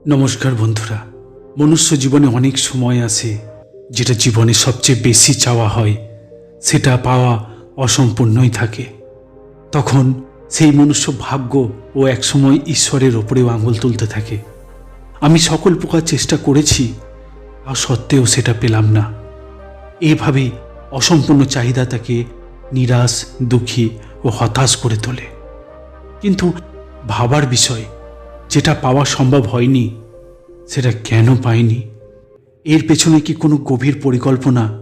নমস্কার বন্ধুরা। মনুষ্য জীবনে অনেক সময় আসে যেটা জীবনে সবচেয়ে বেশি চাওয়া হয়, সেটা পাওয়া অসম্পূর্ণই থাকে। তখন সেই মনুষ্য ভাগ্য ও একসময় ঈশ্বরের ওপরেও আঙুল তুলতে থাকে। আমি সকল প্রকার চেষ্টা করেছি, তা সত্ত্বেও সেটা পেলাম না। এভাবে অসম্পূর্ণ চাহিদা তাকে নিরাশ, দুঃখী ও হতাশ করে তোলে। কিন্তু ভাবার বিষয়, যেটা পাওয়া সম্ভব হয়নি সেটা কেন পাইনি? এর পেছনে কি কোনো গভীর পরিকল্পনা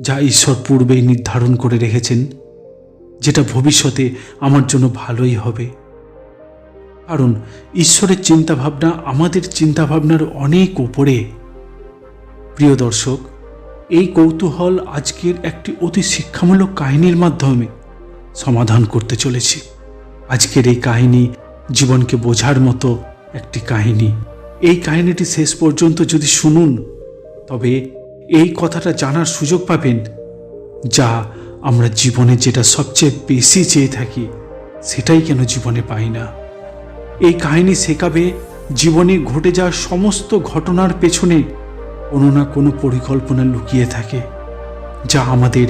যা ঈশ্বর পূর্বেই নির্ধারণ করে রেখেছেন, যেটা ভবিষ্যতে আমার জন্য ভালোই হবে? কারণ ঈশ্বরের চিন্তাভাবনা আমাদের চিন্তাভাবনার অনেক উপরে। প্রিয় দর্শক, এই কৌতূহল আজকের একটি অতি শিক্ষামূলক কাহিনীর মাধ্যমে সমাধান করতে চলেছি। আজকের এই কাহিনী জীবনকে বোঝার মতো একটি কাহিনী। এই কাহিনীটি শেষ পর্যন্ত যদি শুনুন, তবে এই কথাটা জানার সুযোগ পাবেন, যা আমরা জীবনে যেটা সবচেয়ে বেশি চেয়ে থাকি সেটাই কেন জীবনে পাই না। এই কাহিনী শেখাবে জীবনে ঘটে যাওয়া সমস্ত ঘটনার পেছনে কোনো না কোনো পরিকল্পনা লুকিয়ে থাকে, যা আমাদের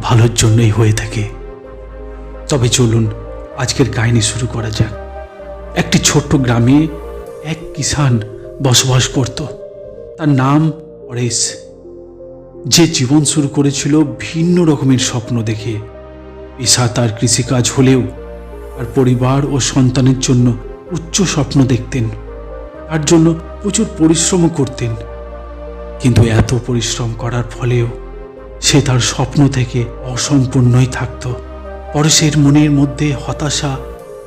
ভালোর জন্যই হয়ে থাকে। তবে চলুন আজকের কাহিনী শুরু করা যাক। একটি ছোট্ট গ্রামে এক কিষান বসবাস করত। তার নাম পরেশ। যে জীবন শুরু করেছিল ভিন্ন রকমের স্বপ্ন দেখে। পেশা তার কৃষিকাজ হলেও তার পরিবার ও সন্তানের জন্য উচ্চ স্বপ্ন দেখতেন। তার জন্য প্রচুর পরিশ্রমও করতেন। কিন্তু এত পরিশ্রম করার ফলেও সে তার স্বপ্ন থেকে অসম্পূর্ণই থাকত। পরেশের মনের মধ্যে হতাশা,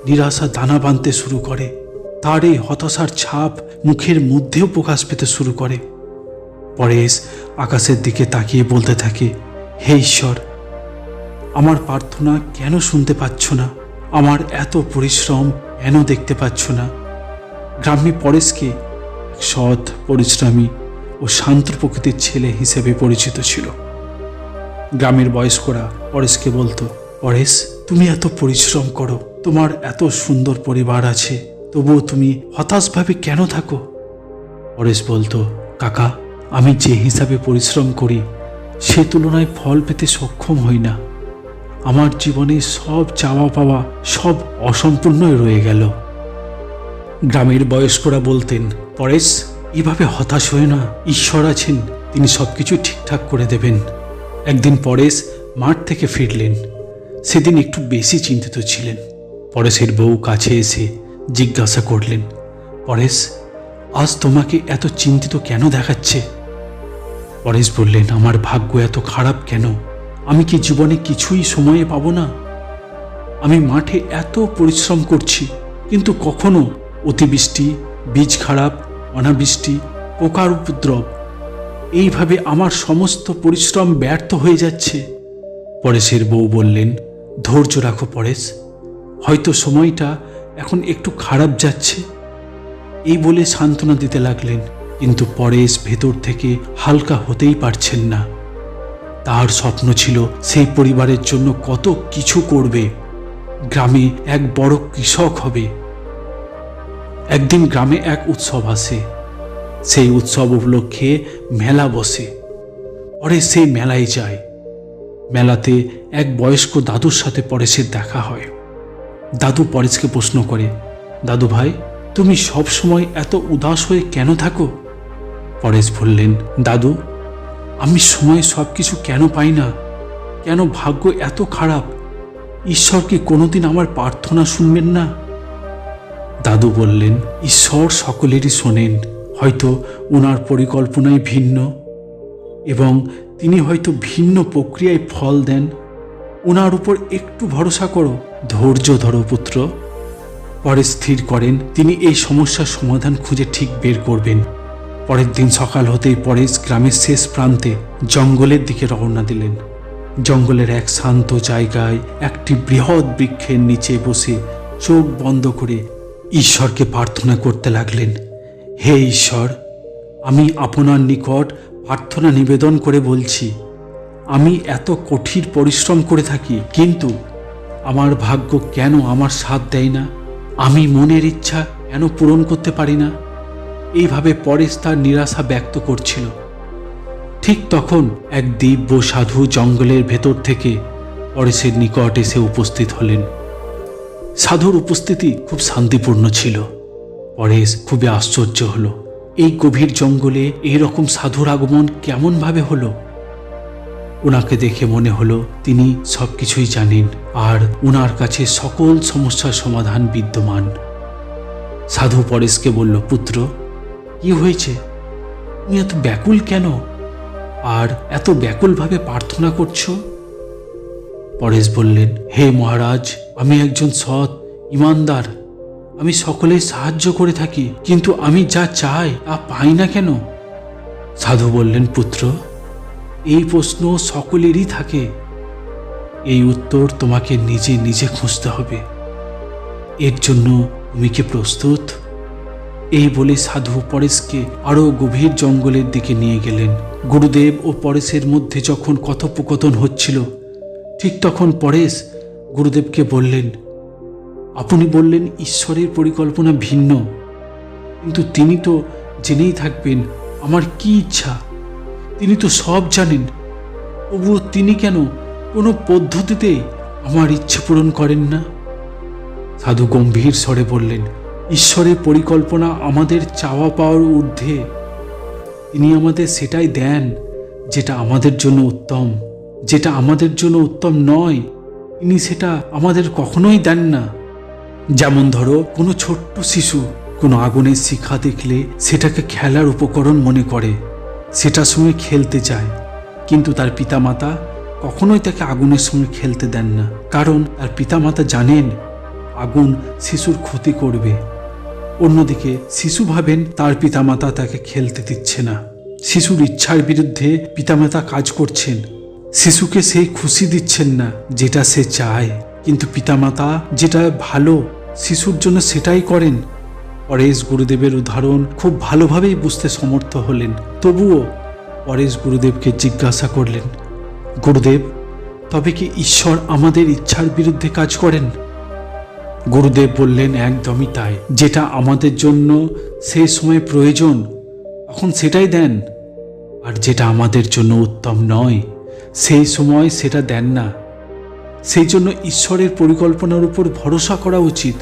নিরাশা দানা বাঁধতে শুরু করে। তার এই হতাশার ছাপ মুখের মধ্যেও প্রকাশ পেতে শুরু করে। পরেশ আকাশের দিকে তাকিয়ে বলতে থাকে, হে ঈশ্বর, আমার প্রার্থনা কেন শুনতে পাচ্ছ না? আমার এত পরিশ্রম কেন দেখতে পাচ্ছ না? গ্রামে পরেশকে এক সৎ, পরিশ্রমী ও শান্ত প্রকৃতির ছেলে হিসেবে পরিচিত ছিল। গ্রামের বয়স্করা পরেশকে বলতো, পরেশ, তুমি এত পরিশ্রম করো, তোমার এত সুন্দর পরিবার আছে, তবুও তুমি হতাশভাবে কেন থাকো? পরেশ বলতো, কাকা, আমি যে হিসাবে পরিশ্রম করি সে তুলনায় ফল পেতে সক্ষম হই না। আমার জীবনে সব চাওয়া পাওয়া সব অসম্পূর্ণই রয়ে গেল। গ্রামের বয়স্করা বলতেন, পরেশ, এভাবে হতাশ হয়ে না, ঈশ্বর আছেন, তিনি সবকিছু ঠিকঠাক করে দেবেন। একদিন পরেশ মাঠ থেকে ফিরলেন। সেদিন একটু বেশি চিন্তিত ছিলেন। পরেশের বউ কাছে এসে জিজ্ঞাসা করলেন, পরেশ, আজ তোমাকে এত চিন্তিত কেন দেখাচ্ছে? পরেশ বললেন, আমার ভাগ্য এত খারাপ কেন? আমি কি জীবনে কিছুই সময়ে পাবো না? আমি মাঠে এত পরিশ্রম করছি, কিন্তু কখনো অতিবৃষ্টি, বীজ খারাপ, অনাবৃষ্টি, পোকার উপদ্রব, এইভাবে আমার সমস্ত পরিশ্রম ব্যর্থ হয়ে যাচ্ছে। পরেশের বউ বললেন, ধৈর্য রাখো পরেশ, হয়তো সময়টা এখন একটু খারাপ যাচ্ছে। এই বলে সান্ত্বনা দিতে লাগলেন। কিন্তু পরেশ ভেতর থেকে হালকা হতেই পারছেন না। তার স্বপ্ন ছিল সেই পরিবারের জন্য কত কিছু করবে, গ্রামে এক বড় কৃষক হবে। একদিন গ্রামে এক উৎসব আসে। সেই উৎসব উপলক্ষে মেলা বসে। পরেশ সেই মেলায় যায়। মেলাতে এক বয়স্ক দাদুর সাথে পরেশের দেখা হয়। দাদু পরেশকে প্রশ্ন করে, দাদু ভাই, তুমি সব সময় এত উদাস হয়ে কেন থাকো? পরেশ বললেন, দাদু, আমি সময়ে সব কিছু কেন পাই না? কেন ভাগ্য এত খারাপ? ঈশ্বর কি কোনোদিন আমার প্রার্থনা শুনবেন না? দাদু বললেন, ঈশ্বর সকলেরই শোনেন, হয়তো ওনার পরিকল্পনাই ভিন্ন এবং তিনি হয়তো ভিন্ন প্রক্রিয়ায় ফল দেন। ওনার উপর একটু ভরসা করো, ধৈর্য ধরো পুত্র। পরেশ স্থির করেন তিনি এই সমস্যার সমাধান খুঁজে ঠিক বের করবেন। পরের দিন সকাল হতেই পরেশ গ্রামের শেষ প্রান্তে জঙ্গলের দিকে রওনা দিলেন। জঙ্গলের এক শান্ত জায়গায় একটি বৃহৎ বৃক্ষের নিচে বসে চোখ বন্ধ করে ঈশ্বরকে প্রার্থনা করতে লাগলেন। হে ঈশ্বর, আমি আপনার নিকট প্রার্থনা নিবেদন করে বলছি, আমি এত কঠিন পরিশ্রম করে থাকি, কিন্তু আমার ভাগ্য কেন আমার সাথ দেয় না? আমি মনের ইচ্ছা কেন পূরণ করতে পারি না? এইভাবে পরেশ তার নিরাশা ব্যক্ত করছিল। ঠিক তখন এক দিব্য সাধু জঙ্গলের ভেতর থেকে পরেশের নিকট এসে উপস্থিত হলেন। সাধুর উপস্থিতি খুব শান্তিপূর্ণ ছিল। পরেশ খুবই আশ্চর্য হল, এই গভীর জঙ্গলে এইরকম সাধুর আগমন কেমনভাবে হলো। ওনাকে দেখে মনে হলো তিনি সবকিছুই জানেন আর ওনার কাছে সকল সমস্যার সমাধান বিদ্যমান। সাধু পরেশকে বলল, পুত্র, কি হয়েছে? তুমি এত ব্যাকুল কেন আর এত ব্যাকুলভাবে প্রার্থনা করছো? পরেশ বললেন, হে মহারাজ, আমি একজন সৎ ইমানদার। আমি সকলের সাহায্য করে থাকি, কিন্তু আমি যা চাই তা পাই না কেন? সাধু বললেন, পুত্র, এই প্রশ্ন সকলেরই থাকে। এই উত্তর তোমাকে নিজে নিজে খুঁজতে হবে। এর জন্য তুমি কি প্রস্তুত? এই বলে সাধু পরেশকে আরো গভীর জঙ্গলের দিকে নিয়ে গেলেন। গুরুদেব ও পরেশের মধ্যে যখন কথোপকথন হচ্ছিল, ঠিক তখন পরেশ গুরুদেবকে বললেন, আপনি বললেন ঈশ্বরের পরিকল্পনা ভিন্ন, কিন্তু তিনি তো জেনেই থাকবেন আমার কি ইচ্ছা। তিনি তো সব জানেন, তবুও তিনি কেন কোনো পদ্ধতিতেই আমার ইচ্ছে পূরণ করেন না? সাধু গম্ভীর স্বরে বললেন, ঈশ্বরের পরিকল্পনা আমাদের চাওয়া পাওয়ার ঊর্ধ্বে। তিনি আমাদের সেটাই দেন যেটা আমাদের জন্য উত্তম। যেটা আমাদের জন্য উত্তম নয়, তিনি সেটা আমাদের কখনোই দেন না। যেমন ধরো, কোনো ছোট্ট শিশু কোনো আগুনের শিখা দেখলে সেটাকে খেলার উপকরণ মনে করে, সেটার সঙ্গে খেলতে চায়, কিন্তু তার পিতামাতা কখনোই তাকে আগুনের সঙ্গে খেলতে দেন না, কারণ তার পিতামাতা জানেন আগুন শিশুর ক্ষতি করবে। অন্যদিকে শিশু ভাবেন তার পিতামাতা তাকে খেলতে দিচ্ছে না। শিশুর ইচ্ছার বিরুদ্ধে পিতামাতা কাজ করছেন। শিশুকে সেই খুশি দিচ্ছেন না যেটা সে চায়, কিন্তু পিতামাতা যেটা ভালো শিশুর জন্য সেটাই করেন। পরেশ গুরুদেবের উদাহরণ খুব ভালোভাবেই বুঝতে সমর্থ হলেন। তবুও পরেশ গুরুদেবকে জিজ্ঞাসা করলেন, গুরুদেব, তবে কি ঈশ্বর আমাদের ইচ্ছার বিরুদ্ধে কাজ করেন? গুরুদেব বললেন, একদমই তাই। যেটা আমাদের জন্য সেই সময় প্রয়োজন তখন সেটাই দেন, আর যেটা আমাদের জন্য উত্তম নয় সেই সময় সেটা দেন না। সেই জন্য ঈশ্বরের পরিকল্পনার উপর ভরসা করা উচিত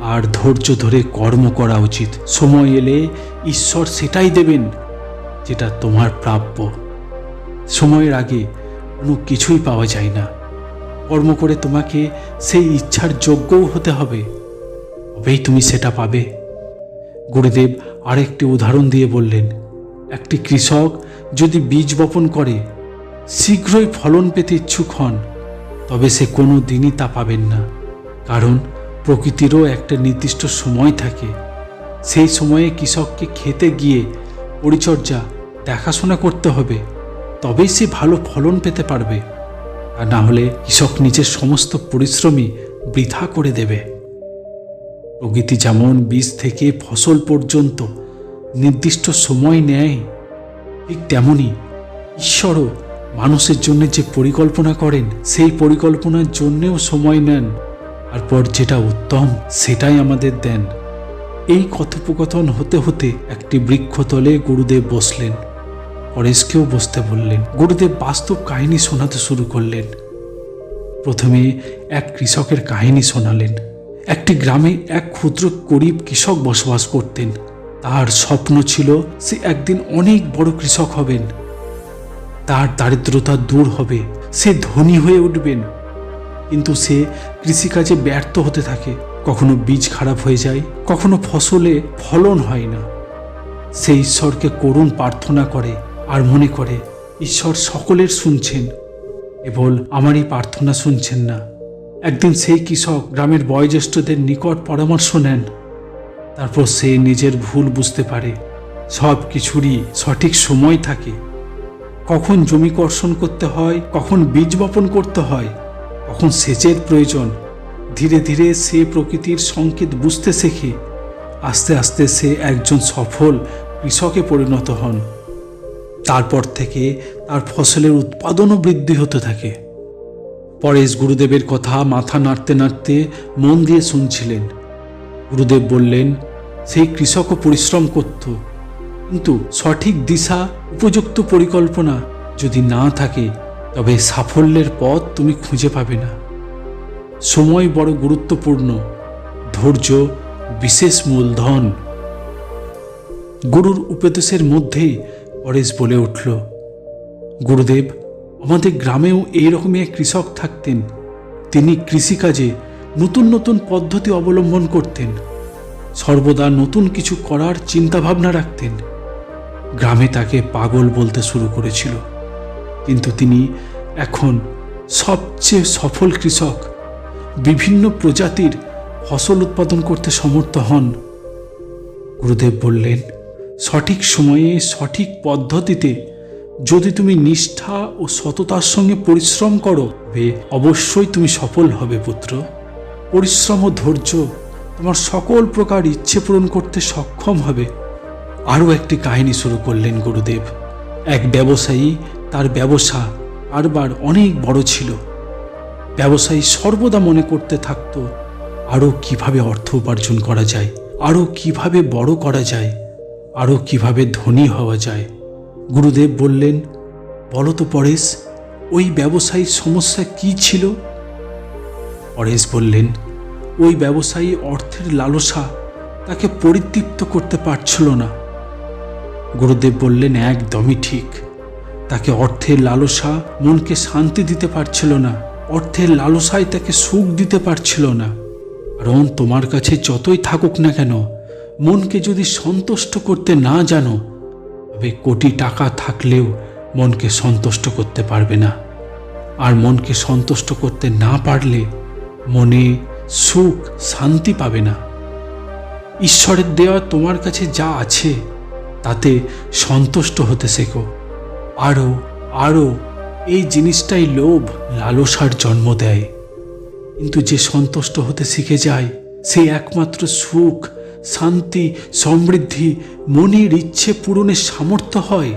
আর ধৈর্য ধরে কর্ম করা উচিত। সময় এলে ঈশ্বর সেটাই দেবেন যেটা তোমার প্রাপ্য। সময়ের আগে কোনো কিছুই পাওয়া যায় না। কর্ম করে তোমাকে সেই ইচ্ছার যোগ্যও হতে হবে, তবেই তুমি সেটা পাবে। গুরুদেব আরেকটি উদাহরণ দিয়ে বললেন, একটি কৃষক যদি বীজ বপন করে শীঘ্রই ফলন পেতে ইচ্ছুক হন, তবে সে কোনো দিনই তা পাবেন না, কারণ প্রকৃতিরও একটা নির্দিষ্ট সময় থাকে। সেই সময়ে কৃষককে খেতে গিয়ে পরিচর্যা দেখাশোনা করতে হবে, তবেই সে ভালো ফলন পেতে পারবে। আর না হলে কৃষক নিজের সমস্ত পরিশ্রমই বৃথা করে দেবে। প্রকৃতি যেমন বীজ থেকে ফসল পর্যন্ত নির্দিষ্ট সময় নেয়, ঠিক তেমনি ঈশ্বরও মানুষের জন্য যে পরিকল্পনা করেন সেই পরিকল্পনার জন্যেও সময় নেন, তারপর যেটা উত্তম সেটাই আমাদের দেন। এই কথোপকথন হতে হতে একটি বৃক্ষতলে গুরুদেব বসলেন। পরেশকেও বসতে বললেন। গুরুদেব বাস্তব কাহিনী শোনাতে শুরু করলেন। প্রথমে এক কৃষকের কাহিনী শোনালেন। একটি গ্রামে এক ক্ষুদ্র গরিব কৃষক বসবাস করতেন। তার স্বপ্ন ছিল সে একদিন অনেক বড় কৃষক হবেন, তার দারিদ্রতা দূর হবে, সে ধনী হয়ে উঠবেন। কিন্তু সে কৃষিকাজে ব্যর্থ হতে থাকে। কখনো বীজ খারাপ হয়ে যায়, কখনো ফসলে ফলন হয় না। সে ঈশ্বরকে করুণ প্রার্থনা করে আর মনে করে ঈশ্বর সকলের শুনছেন, কেবল আমারই প্রার্থনা শুনছেন না। একদিন সেই কৃষক গ্রামের বয়োজ্যেষ্ঠদের নিকট পরামর্শ নেন। তারপর সে নিজের ভুল বুঝতে পারে। সব কিছুরই সঠিক সময় থাকে। কখন জমি কর্ষণ করতে হয়, কখন বীজ বপন করতে হয়, কখন সেচের প্রয়োজন। ধীরে ধীরে সে প্রকৃতির সংকেত বুঝতে শেখে। আস্তে আস্তে সে একজন সফল কৃষকে পরিণত হন। তারপর থেকে তার ফসলের উৎপাদনও বৃদ্ধি হতে থাকে। পরেশ গুরুদেবের কথা মাথা নাড়তে নাড়তে মন দিয়ে শুনছিলেন। গুরুদেব বললেন, সেই কৃষকও পরিশ্রম করত, কিন্তু সঠিক দিশা, উপযুক্ত পরিকল্পনা যদি না থাকে তবে সাফল্যের পথ তুমি খুঁজে পাবে না। সময় বড় গুরুত্বপূর্ণ, ধৈর্য বিশেষ মূলধন। গুরুর উপদেশের মধ্যেই পরেশ বলে উঠল, গুরুদেব, আমাদের গ্রামেও এইরকমই এক কৃষক থাকতেন। তিনি কৃষিকাজে নতুন নতুন পদ্ধতি অবলম্বন করতেন, সর্বদা নতুন কিছু করার চিন্তাভাবনা রাখতেন। গ্রামে তাকে পাগল বলতে শুরু করেছিল, কিন্তু তিনি এখন সবচেয়ে সফল কৃষক। বিভিন্ন প্রজাতির ফসল উৎপাদন করতে সমর্থ হন। গুরুদেব বললেন, সঠিক সময়ে সঠিক পদ্ধতিতে যদি তুমি নিষ্ঠা ও সততার সঙ্গে পরিশ্রম করো তবে অবশ্যই তুমি সফল হবে পুত্র। পরিশ্রম ও ধৈর্য তোমার সকল প্রকার ইচ্ছে পূরণ করতে সক্ষম হবে। আরও একটি কাহিনী শুরু করলেন গুরুদেব। এক ব্যবসায়ী, তার ব্যবসা কারবার অনেক বড় ছিল। ব্যবসায়ী সর্বদা মনে করতে থাকত, আরও কিভাবে অর্থ উপার্জন করা যায়, আরও কিভাবে বড় করা যায়, আরও কিভাবে ধনী হওয়া যায়। গুরুদেব বললেন, বলো তো পরেশ, ওই ব্যবসায়ীর সমস্যা কি ছিল? পরেশ বললেন, ওই ব্যবসায়ী অর্থের লালসা তাকে পরিতৃপ্ত করতে পারছিল না। গুরুদেব বললেন, একদমই ঠিক। তাকে অর্থের লালসা মনকে শান্তি দিতে পারছিল না, অর্থের লালসায় তাকে সুখ দিতে পারছিল না। কারণ তোমার কাছে যতই থাকুক না কেন, মনকে যদি সন্তুষ্ট করতে না জানো তবে কোটি টাকা থাকলেও মনকে সন্তুষ্ট করতে পারবে না। আর মনকে সন্তুষ্ট করতে না পারলে মনে সুখ, শান্তি পাবে না। ঈশ্বরের দেওয়া তোমার কাছে যা আছে তাতে সন্তুষ্ট হতে শেখো। আরও আরও এই জিনিসটাই লোভ, লালসার জন্ম দেয়। কিন্তু যে সন্তুষ্ট হতে শিখে যায় সেই একমাত্র সুখ, শান্তি, সমৃদ্ধি, মনের ইচ্ছে পূরণের সামর্থ্য হয়।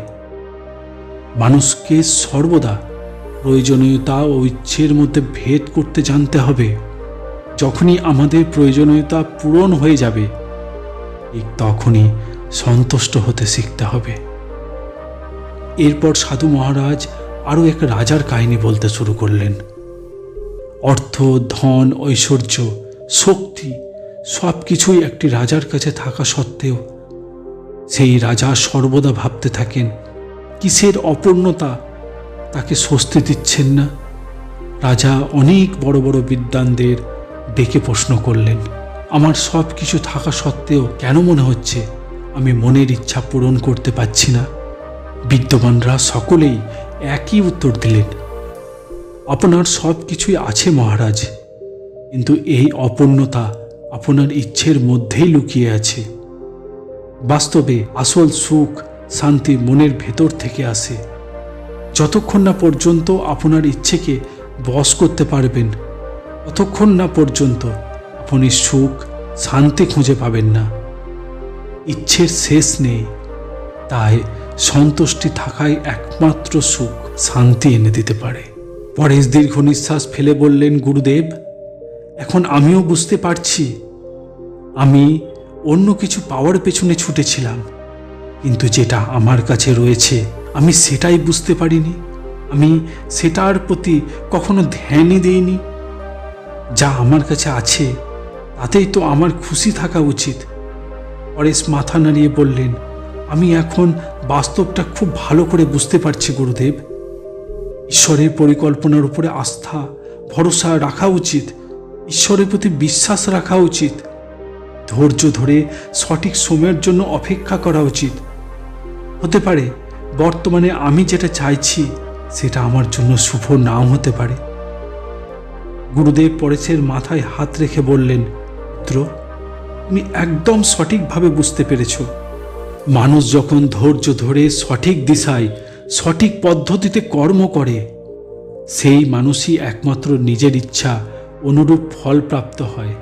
মানুষকে সর্বদা প্রয়োজনীয়তা ও ইচ্ছের মধ্যে ভেদ করতে জানতে হবে। যখনই আমাদের প্রয়োজনীয়তা পূরণ হয়ে যাবে ঠিক তখনই সন্তুষ্ট হতে শিখতে হবে। এরপর সাধু মহারাজ আরও এক রাজার কাহিনী বলতে শুরু করলেন। অর্থ, ধন, ঐশ্বর্য, শক্তি সব কিছুই একটি রাজার কাছে থাকা সত্ত্বেও সেই রাজা সর্বদা ভাবতে থাকেন কিসের অপূর্ণতা তাকে স্বস্তি দিচ্ছেন না। রাজা অনেক বড় বড় বিদ্বানদের ডেকে প্রশ্ন করলেন, আমার সব কিছু থাকা সত্ত্বেও কেন মনে হচ্ছে আমি মনের ইচ্ছা পূরণ করতে পারছি না? বিদ্যমানরা সকলেই একই উত্তর দিলেন, আপনার সব কিছুই আছে মহারাজ, কিন্তু এই অপূর্ণতা আপনার ইচ্ছের মধ্যেই লুকিয়ে আছে। বাস্তবে আসল সুখ, শান্তি মনের ভেতর থেকে আসে। যতক্ষণ না পর্যন্ত আপনার ইচ্ছেকে বশ করতে পারবেন ততক্ষণ না পর্যন্ত আপনি সুখ, শান্তি খুঁজে পাবেন না। ইচ্ছের শেষ নেই, তাই সন্তুষ্টি থাকাই একমাত্র সুখ, শান্তি এনে দিতে পারে। পরেশ দীর্ঘ নিঃশ্বাস ফেলে বললেন, গুরুদেব, এখন আমিও বুঝতে পারছি আমি অন্য কিছু পাওয়ার পেছনে ছুটেছিলাম, কিন্তু যেটা আমার কাছে রয়েছে আমি সেটাই বুঝতে পারিনি। আমি সেটার প্রতি কখনো ধ্যানই দিইনি। যা আমার কাছে আছে তাতেই তো আমার খুশি থাকা উচিত। পরেশ মাথা নাড়িয়ে বললেন, আমি এখন বাস্তবটা খুব ভালো করে বুঝতে পারছি গুরুদেব। ঈশ্বরের পরিকল্পনার উপরে আস্থা, ভরসা রাখা উচিত, ঈশ্বরের প্রতি বিশ্বাস রাখা উচিত, ধৈর্য ধরে সঠিক সময়ের জন্য অপেক্ষা করা উচিত। হতে পারে বর্তমানে আমি যেটা চাইছি সেটা আমার জন্য শুভ নাও হতে পারে। গুরুদেব পরেশের মাথায় হাত রেখে বললেন, পুত্র, তুমি একদম সঠিকভাবে বুঝতে পেরেছ। মানুষ যখন ধৈর্য ধরে সঠিক দিশায়, সঠিক পদ্ধতিতে কর্ম করে সেই মানুষই একমাত্র নিজের ইচ্ছা অনুরূপ ফল প্রাপ্ত হয়।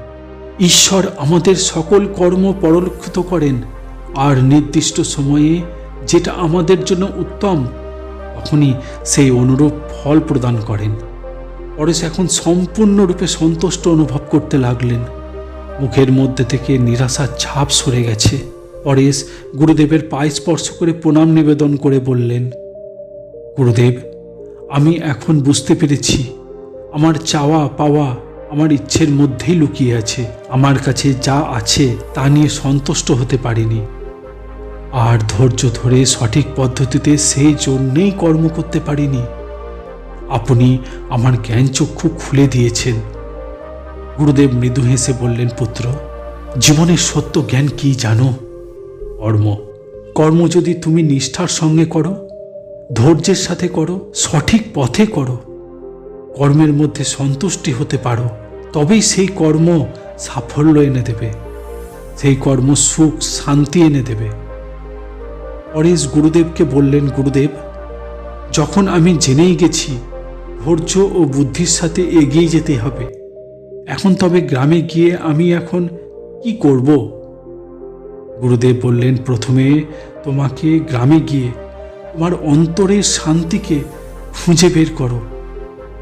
ঈশ্বর আমাদের সকল কর্ম পরিলক্ষিত করেন, আর নির্দিষ্ট সময়ে যেটা আমাদের জন্য উত্তম তখনই সেই অনুরূপ ফল প্রদান করেন। পরেশ এখন সম্পূর্ণরূপে সন্তুষ্ট অনুভব করতে লাগলেন। মুখের মধ্যে থেকে নিরাশার ছাপ সরে গেছে। পরেশ গুরুদেবের পায়ে স্পর্শ করে প্রণাম নিবেদন করে বললেন, গুরুদেব, আমি এখন বুঝতে পেরেছি আমার চাওয়া পাওয়া আমার ইচ্ছের মধ্যেই লুকিয়ে আছে। আমার কাছে যা আছে তা নিয়ে সন্তুষ্ট হতে পারিনি, আর ধৈর্য ধরে সঠিক পদ্ধতিতে সেই জন্যেই কর্ম করতে পারিনি। আপনি আমার জ্ঞান চক্ষু খুলে দিয়েছেন। গুরুদেব মৃদু হেসে বললেন, পুত্র, জীবনের সত্য জ্ঞান কি জানো? কর্ম। কর্ম যদি তুমি নিষ্ঠার সঙ্গে করো, ধৈর্যের সাথে করো, সঠিক পথে করো, কর্মের মধ্যে সন্তুষ্টি হতে পারো, তবেই সেই কর্ম সাফল্য এনে দেবে, সেই কর্ম সুখ শান্তি এনে দেবে। পরেশ গুরুদেবকে বললেন, গুরুদেব, যখন আমি জেনেই গেছি ধৈর্য ও বুদ্ধির সাথে এগিয়ে যেতে হবে, এখন তবে গ্রামে গিয়ে আমি এখন কি করব? গুরুদেব বললেন, প্রথমে তোমাকে গ্রামে গিয়ে তোমার অন্তরের শান্তিকে খুঁজে বের করো।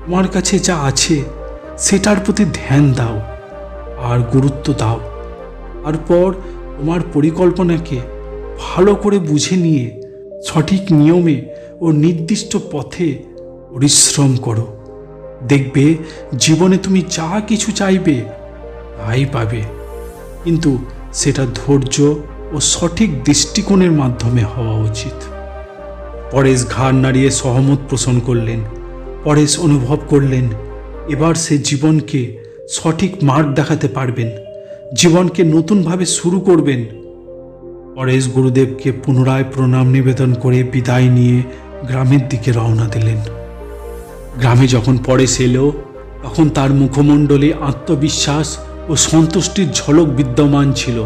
তোমার কাছে যা আছে সেটার প্রতি ধ্যান দাও আর গুরুত্ব দাও। তারপর তোমার পরিকল্পনাকে ভালো করে বুঝে নিয়ে সঠিক নিয়মে ও নির্দিষ্ট পথে পরিশ্রম করো। দেখবে জীবনে তুমি যা কিছু চাইবে তাই পাবে, কিন্তু সেটা ধৈর্য ও সঠিক দৃষ্টিকোণের মাধ্যমে হওয়া উচিত। পরেশ ঘাড় নাড়িয়ে সহমত পোষণ করলেন। পরেশ অনুভব করলেন এবার সে জীবনকে সঠিক মার্গ দেখাতে পারবেন, জীবনকে নতুনভাবে শুরু করবেন। পরেশ গুরুদেবকে পুনরায় প্রণাম নিবেদন করে বিদায় নিয়ে গ্রামের দিকে রওনা দিলেন। গ্রামে যখন পরেশ এলো, তখন তার মুখমণ্ডলে আত্মবিশ্বাস ও সন্তুষ্টির ঝলক বিদ্যমান ছিল।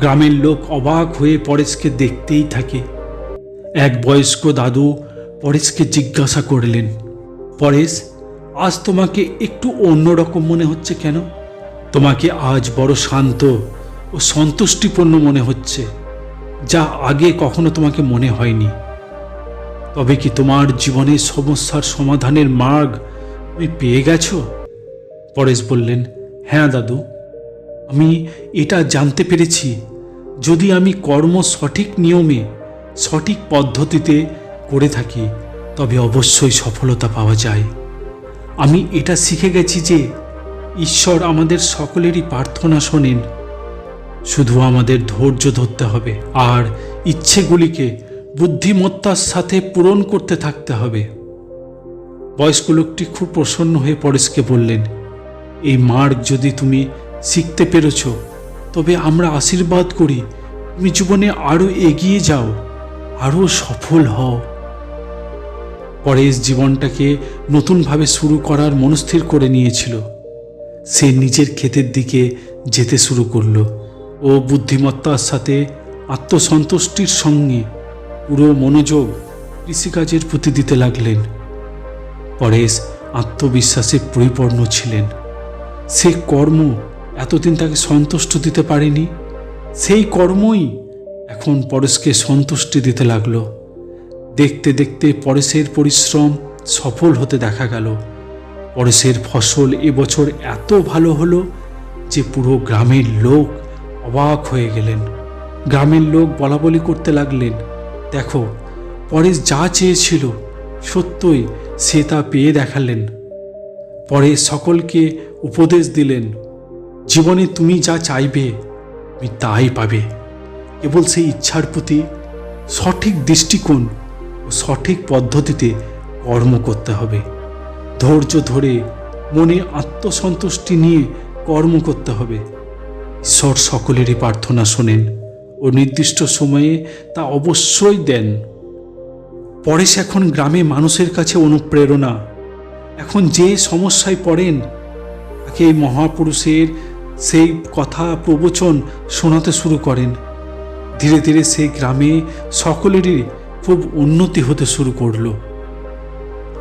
গ্রামের লোক অবাক হয়ে পরেশকে দেখতেই থাকে। এক বয়স্ক দাদু পরেশকে জিজ্ঞাসা করলেন, পরেশ, আজ তোমাকে একটু অন্যরকম মনে হচ্ছে কেন? তোমাকে আজ বড় শান্ত ও সন্তুষ্টিপূর্ণ মনে হচ্ছে, যা আগে কখনো তোমাকে মনে হয়নি। তবে কি তোমার জীবনের সমস্যার সমাধানের মার্গ তুমি পেয়ে গেছো? পরেশ বললেন, হ্যাঁ দাদু, আমি এটা জানতে পেরেছি, যদি আমি কর্ম সঠিক নিয়মে সঠিক পদ্ধতিতে করে থাকি তবে অবশ্যই সফলতা পাওয়া যায়। আমি এটা শিখে গেছি যে ঈশ্বর আমাদের সকলেরই প্রার্থনা শোনেন, শুধু আমাদের ধৈর্য ধরতে হবে আর ইচ্ছেগুলিকে বুদ্ধিমত্তার সাথে পূরণ করতে থাকতে হবে। বয়স্ক লোকটি খুব প্রসন্ন হয়ে পরেশকে বললেন, এই মার্গ যদি তুমি শিখতে পেরেছ তবে আমরা আশীর্বাদ করি তুমি জীবনে আরো এগিয়ে যাও, আরো সফল হও। পরেশ জীবনটাকে নতুনভাবে শুরু করার মনস্থির করে নিয়েছিল। সে নিজের ক্ষেতের দিকে যেতে শুরু করলো ও বুদ্ধিমত্তার সাথে আত্মসন্তুষ্টির সঙ্গে পুরো মনোযোগ কৃষিকাজের প্রতি দিতে লাগলেন। পরেশ আত্মবিশ্বাসে পরিপূর্ণ ছিলেন। সে কর্ম এতদিন তাকে সন্তুষ্ট দিতে পারেনি, সেই কর্মই এখন পরেশকে সন্তুষ্টি দিতে লাগলো। দেখতে দেখতে পরেশের পরিশ্রম সফল হতে দেখা গেল। পরেশের ফসল এবছর এত ভালো হলো যে পুরো গ্রামের লোক অবাক হয়ে গেলেন। গ্রামের লোক বলাবলি করতে লাগলেন, দেখো, পরেশ যা চেয়েছিল সত্যই সে তা পেয়ে দেখালেন। পরেশ সকলকে উপদেশ দিলেন, জীবনে তুমি যা চাইবে তুমি তাই পাবে, কেবল সেই ইচ্ছার প্রতি সঠিক দৃষ্টিকোণ ও সঠিক পদ্ধতিতে কর্ম করতে হবে। ধৈর্য ধরে মনে আত্মসন্তুষ্টি নিয়ে কর্ম করতে হবে। ঈশ্বর সকলেরই প্রার্থনা শোনেন ও নির্দিষ্ট সময়ে তা অবশ্যই দেন। পরেশ এখন গ্রামে মানুষের কাছে অনুপ্রেরণা। এখন যে সমস্যায় পড়েন তাকে এই মহাপুরুষের সেই কথা প্রবচন শোনাতে শুরু করেন। ধীরে ধীরে সেই গ্রামে সকলেরই খুব উন্নতি হতে শুরু করলো।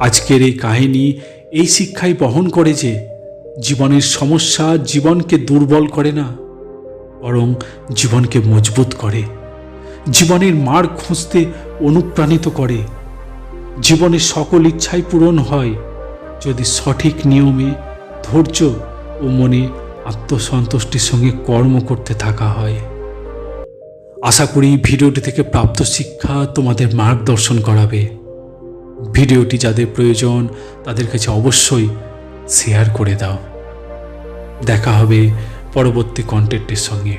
আজকের এই কাহিনী এই শিক্ষাই বহন করে যে জীবনের সমস্যা জীবনকে দুর্বল করে না, বরং জীবনকে মজবুত করে, জীবনের মার্গ খুঁজতে অনুপ্রাণিত করে। জীবনের সকল ইচ্ছাই পূরণ হয় যদি সঠিক নিয়মে, ধৈর্য ও মনে আত্মসন্তুষ্টির সঙ্গে কর্ম করতে থাকা হয়। আশা করি ভিডিওটি থেকে প্রাপ্ত শিক্ষা তোমাদের মার্গদর্শন করাবে। ভিডিওটি যাদের প্রয়োজন তাদের কাছে অবশ্যই শেয়ার করে দাও। দেখা হবে পরবর্তী কন্টেন্টের সঙ্গে।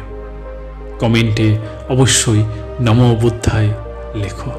কমেন্টে অবশ্যই নমো বুদ্ধায় লেখো।